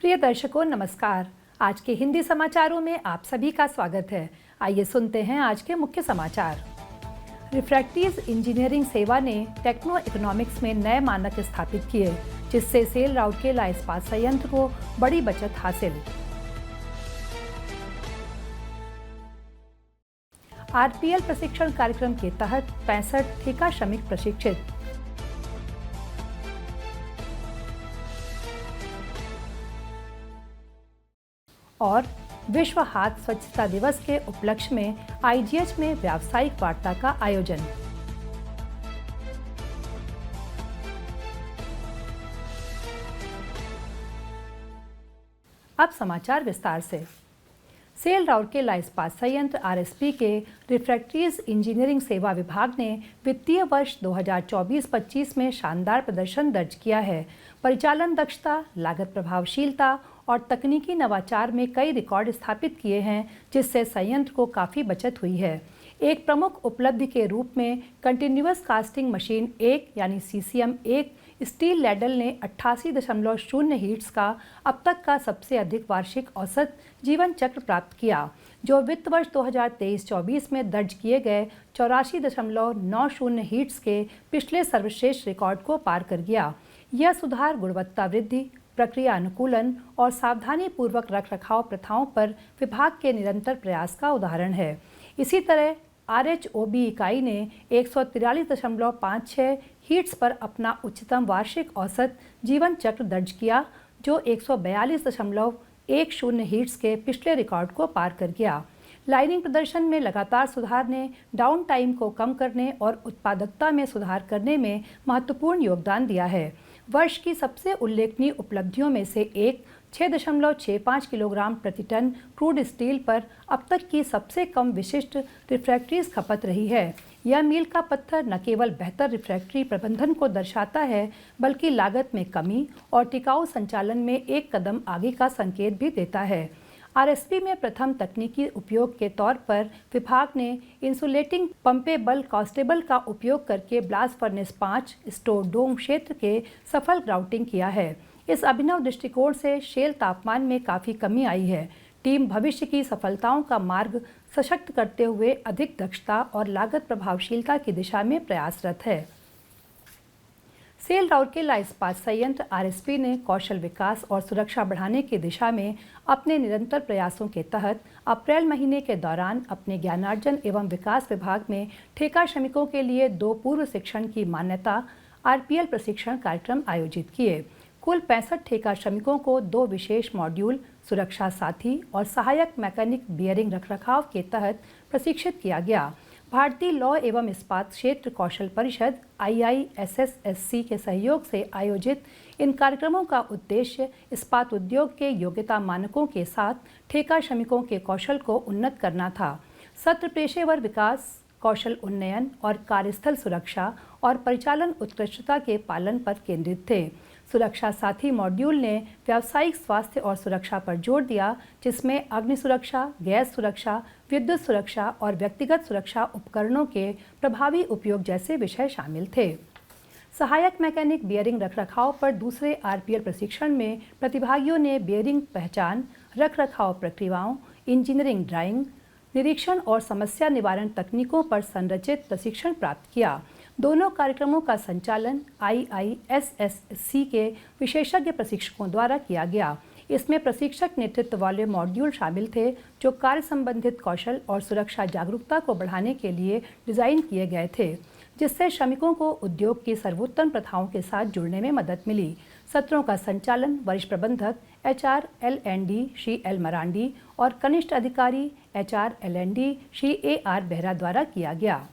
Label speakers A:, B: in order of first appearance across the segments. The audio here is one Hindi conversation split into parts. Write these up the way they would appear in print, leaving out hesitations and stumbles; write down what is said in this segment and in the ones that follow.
A: प्रिय दर्शकों नमस्कार। आज के हिंदी समाचारों में आप सभी का स्वागत है। आइए सुनते हैं आज के मुख्य समाचार। रिफ्रैक्टिव इंजीनियरिंग सेवा ने टेक्नो इकोनॉमिक्स में नए मानक स्थापित किए, जिससे सेल राउरकेला इस्पात संयंत्र को बड़ी बचत हासिल। आरपीएल प्रशिक्षण कार्यक्रम के तहत 65 ठेका श्रमिक प्रशिक्षित। और विश्व हाथ स्वच्छता दिवस के उपलक्ष्य में आईजीएच में व्यावसायिक वार्ता का आयोजन। अब समाचार विस्तार से। सेल राउरकेला इस्पात संयंत्र आरएसपी के रिफ्रैक्टिव इंजीनियरिंग सेवा विभाग ने वित्तीय वर्ष 2024-25 में शानदार प्रदर्शन दर्ज किया है। परिचालन दक्षता, लागत प्रभावशीलता और तकनीकी नवाचार में कई रिकॉर्ड स्थापित किए हैं, जिससे संयंत्र को काफ़ी बचत हुई है। एक प्रमुख उपलब्धि के रूप में कंटिन्यूअस कास्टिंग मशीन 1 यानी CCM 1 स्टील लैडल ने 88.0 हीट्स का अब तक का सबसे अधिक वार्षिक औसत जीवन चक्र प्राप्त किया, जो वित्त वर्ष 2023-24 में दर्ज किए गए 84.90 हीट्स के पिछले सर्वश्रेष्ठ रिकॉर्ड को पार कर गया। यह सुधार गुणवत्ता वृद्धि, प्रक्रिया अनुकूलन और सावधानी पूर्वक रखरखाव प्रथाओं पर विभाग के निरंतर प्रयास का उदाहरण है। इसी तरह RHOB इकाई ने 143.56 हीट्स पर अपना उच्चतम वार्षिक औसत जीवन चक्र दर्ज किया, जो 142.10 हीट्स के पिछले रिकॉर्ड को पार कर गया। लाइनिंग प्रदर्शन में लगातार सुधार ने डाउन टाइम को कम करने और उत्पादकता में सुधार करने में महत्वपूर्ण योगदान दिया है। वर्ष की सबसे उल्लेखनीय उपलब्धियों में से एक 6.65 किलोग्राम प्रति टन क्रूड स्टील पर अब तक की सबसे कम विशिष्ट रिफ्रैक्ट्रीज खपत रही है। यह मील का पत्थर न केवल बेहतर रिफ्रैक्ट्री प्रबंधन को दर्शाता है, बल्कि लागत में कमी और टिकाऊ संचालन में एक कदम आगे का संकेत भी देता है। आरएसपी में प्रथम तकनीकी उपयोग के तौर पर विभाग ने इंसुलेटिंग पंपेबल कास्टेबल का उपयोग करके ब्लास्ट फर्नेस 5 स्टोर डोम क्षेत्र के सफल ग्राउटिंग किया है। इस अभिनव दृष्टिकोण से शेल तापमान में काफ़ी कमी आई है। टीम भविष्य की सफलताओं का मार्ग सशक्त करते हुए अधिक दक्षता और लागत प्रभावशीलता की दिशा में प्रयासरत है। सेल राउरकेला इस्पात संयंत्र आरएसपी ने कौशल विकास और सुरक्षा बढ़ाने की दिशा में अपने निरंतर प्रयासों के तहत अप्रैल महीने के दौरान अपने ज्ञानार्जन एवं विकास विभाग में ठेका श्रमिकों के लिए 2 पूर्व शिक्षण की मान्यता आरपीएल प्रशिक्षण कार्यक्रम आयोजित किए। कुल 65 ठेका श्रमिकों को 2 विशेष मॉड्यूल सुरक्षा साथी और सहायक मैकेनिक बियरिंग रखरखाव के तहत प्रशिक्षित किया गया। भारतीय लौह एवं इस्पात क्षेत्र कौशल परिषद IISSSC के सहयोग से आयोजित इन कार्यक्रमों का उद्देश्य इस्पात उद्योग के योग्यता मानकों के साथ ठेका श्रमिकों के कौशल को उन्नत करना था। सत्र पेशेवर विकास, कौशल उन्नयन और कार्यस्थल सुरक्षा और परिचालन उत्कृष्टता के पालन पर केंद्रित थे। सुरक्षा साथी मॉड्यूल ने व्यावसायिक स्वास्थ्य और सुरक्षा पर जोर दिया, जिसमें अग्नि सुरक्षा, गैस सुरक्षा, विद्युत सुरक्षा और व्यक्तिगत सुरक्षा उपकरणों के प्रभावी उपयोग जैसे विषय शामिल थे। सहायक मैकेनिक बियरिंग रखरखाव पर दूसरे आरपीएल प्रशिक्षण में प्रतिभागियों ने बियरिंग पहचान, रखरखाव प्रक्रियाओं, इंजीनियरिंग ड्राइंग, निरीक्षण और समस्या निवारण तकनीकों पर संरचित प्रशिक्षण प्राप्त किया। दोनों कार्यक्रमों का संचालन IISSC के विशेषज्ञ प्रशिक्षकों द्वारा किया गया। इसमें प्रशिक्षक नेतृत्व वाले मॉड्यूल शामिल थे, जो कार्य संबंधित कौशल और सुरक्षा जागरूकता को बढ़ाने के लिए डिज़ाइन किए गए थे, जिससे श्रमिकों को उद्योग की सर्वोत्तम प्रथाओं के साथ जुड़ने में मदद मिली। सत्रों का संचालन वरिष्ठ प्रबंधक HR L&D Shri L Marandi और कनिष्ठ अधिकारी HR L&D Shri AR Behera द्वारा किया गया।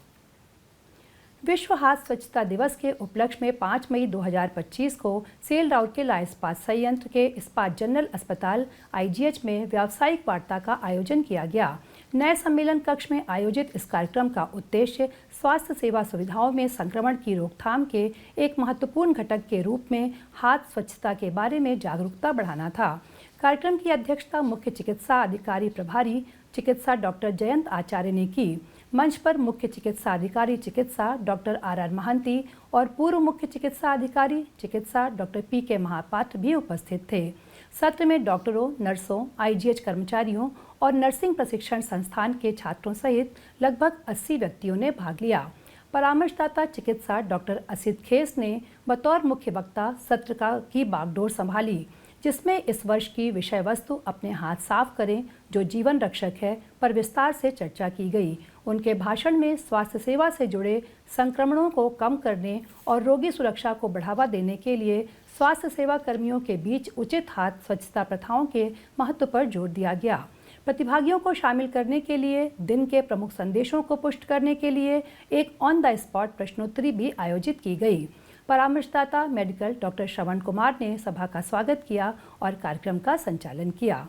A: विश्व हाथ स्वच्छता दिवस के उपलक्ष्य में 5 मई 2025 को सेल राउरकेला इस्पात संयंत्र के इस्पात जनरल अस्पताल IGH में व्यावसायिक वार्ता का आयोजन किया गया। नए सम्मेलन कक्ष में आयोजित इस कार्यक्रम का उद्देश्य स्वास्थ्य सेवा सुविधाओं में संक्रमण की रोकथाम के एक महत्वपूर्ण घटक के रूप में हाथ स्वच्छता के बारे में जागरूकता बढ़ाना था। कार्यक्रम की अध्यक्षता मुख्य चिकित्सा अधिकारी प्रभारी चिकित्सा डॉक्टर जयंत आचार्य ने की। मंच पर मुख्य चिकित्सा अधिकारी चिकित्सा डॉक्टर RR महांती और पूर्व मुख्य चिकित्सा अधिकारी चिकित्सा डॉक्टर PK महापात्र भी उपस्थित थे। सत्र में डॉक्टरों, नर्सों, आईजीएच कर्मचारियों और नर्सिंग प्रशिक्षण संस्थान के छात्रों सहित लगभग 80 व्यक्तियों ने भाग लिया। परामर्शदाता चिकित्सा डॉक्टर असित खेस ने बतौर मुख्य वक्ता सत्र की बागडोर संभाली, जिसमें इस वर्ष की विषय वस्तु अपने हाथ साफ करें जो जीवन रक्षक है पर विस्तार से चर्चा की गई। उनके भाषण में स्वास्थ्य सेवा से जुड़े संक्रमणों को कम करने और रोगी सुरक्षा को बढ़ावा देने के लिए स्वास्थ्य सेवा कर्मियों के बीच उचित हाथ स्वच्छता प्रथाओं के महत्व पर जोर दिया गया। प्रतिभागियों को शामिल करने के लिए दिन के प्रमुख संदेशों को पुष्ट करने के लिए एक ऑन द स्पॉट प्रश्नोत्तरी भी आयोजित की गई। परामर्शदाता मेडिकल डॉक्टर श्रवण कुमार ने सभा का स्वागत किया और कार्यक्रम का संचालन किया।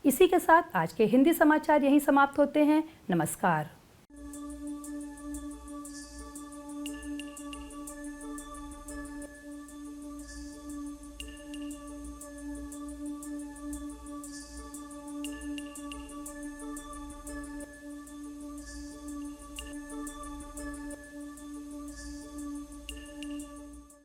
A: इसी के साथ आज के हिंदी समाचार यहीं समाप्त होते हैं। नमस्कार।